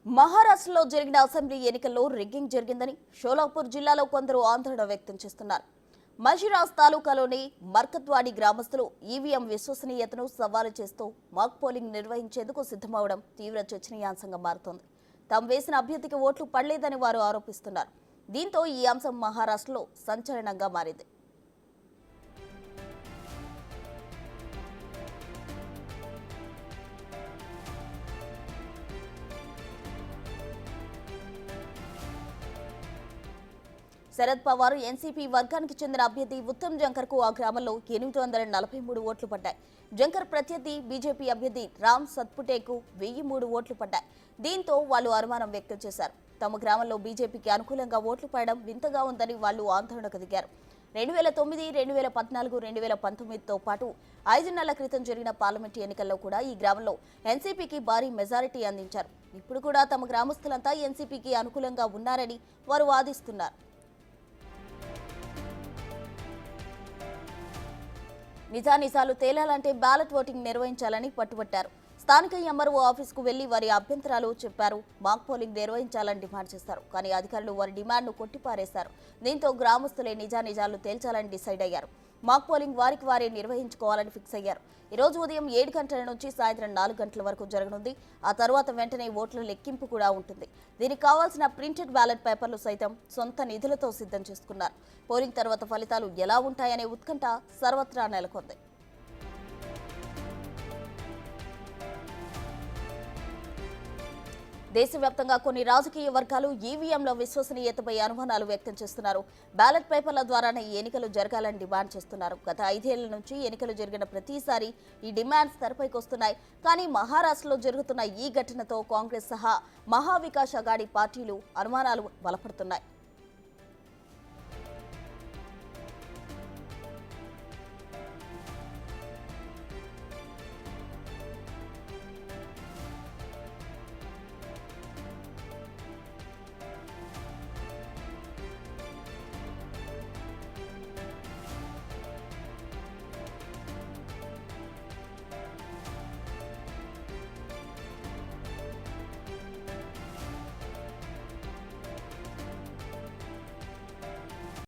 మహారాష్ట్రలో జరిగిన అసెంబ్లీ ఎన్నికల్లో రిగ్గింగ్ జరిగిందని షోలాపూర్ జిల్లాలో కొందరు ఆందోళన వ్యక్తం చేస్తున్నారు. మజిరాజ్ తాలూకాలోని మర్కత్వాడి గ్రామస్తులు ఈవీఎం విశ్వసనీయతను సవాలు చేస్తూ మాక్ పోలింగ్ నిర్వహించేందుకు సిద్ధమవడం తీవ్ర చర్చనీయాంశంగా మారుతోంది. తాము వేసిన అభ్యర్థికి ఓట్లు పడలేదని వారు ఆరోపిస్తున్నారు. దీంతో ఈ అంశం మహారాష్ట్రలో సంచలనంగా మారింది. శరద్ పవార్ ఎన్సీపీ వర్గానికి చెందిన అభ్యర్థి ఉత్తమ్ జంకర్ కు ఆ గ్రామంలో 843 ఓట్లు పడ్డాయి. జంకర్ ప్రత్యర్థి బీజేపీ అభ్యర్థి రామ్ సత్పుటేకు 1003 ఓట్లు పడ్డాయి. దీంతో వాళ్ళు అనుమానం వ్యక్తం చేశారు. తమ గ్రామంలో బీజేపీకి అనుకూలంగా ఓట్లు పడడం వింతగా ఉందని వాళ్ళు ఆందోళనకు దిగారు. 2009, 2014, 2019తో పాటు 5 నెలల క్రితం జరిగిన పార్లమెంటు ఎన్నికల్లో కూడా ఈ గ్రామంలో ఎన్సీపీకి భారీ మెజారిటీ అందించారు. ఇప్పుడు కూడా తమ గ్రామస్తులంతా ఎన్సీపీకి అనుకూలంగా ఉన్నారని వారు వాదిస్తున్నారు. నిజానిజాలు తేలాలంటే బ్యాలెట్ ఓటింగ్ నిర్వహించాలని పట్టుబట్టారు. స్థానిక ఎంఆర్ఓ ఆఫీసుకు వెళ్లి వారి అభ్యంతరాలు చెప్పారు. మాక్ పోలింగ్ నిర్వహించాలని డిమాండ్ చేశారు. కానీ అధికారులు వారి డిమాండ్ను కొట్టిపారేశారు. దీంతో గ్రామస్తులే నిజానిజాలు తేల్చాలని డిసైడ్ అయ్యారు. మాక్ పోలింగ్ వారికి వారే నిర్వహించుకోవాలని ఫిక్స్ అయ్యారు. ఈ రోజు ఉదయం 7 గంటల నుంచి సాయంత్రం 4 గంటల వరకు జరగనుంది. ఆ తర్వాత వెంటనే ఓట్ల లెక్కింపు కూడా ఉంటుంది. దీనికి కావాల్సిన ప్రింటెడ్ బ్యాలెట్ పేపర్లు సైతం సొంత నిధులతో సిద్ధం చేసుకున్నారు. పోలింగ్ తర్వాత ఫలితాలు ఎలా ఉంటాయనే ఉత్కంఠ సర్వత్రా నెలకొంది. దేశవ్యాప్తంగా కొన్ని రాజకీయ వర్గాలు ఈవీఎంల విశ్వసనీయతపై అనుమానాలు వ్యక్తం చేస్తున్నారు. బ్యాలెట్ పేపర్ల ద్వారానే ఎన్నికలు జరగాలని డిమాండ్ చేస్తున్నారు. గత 5 ఏళ్ల నుంచి ఎన్నికలు జరిగిన ప్రతిసారి ఈ డిమాండ్స్ తెరపైకి వస్తున్నాయి. కానీ మహారాష్ట్రలో జరుగుతున్న ఈ ఘటనతో కాంగ్రెస్ సహా మహావికాస్ అఘాడీ పార్టీలు అనుమానాలు బలపడుతున్నాయి.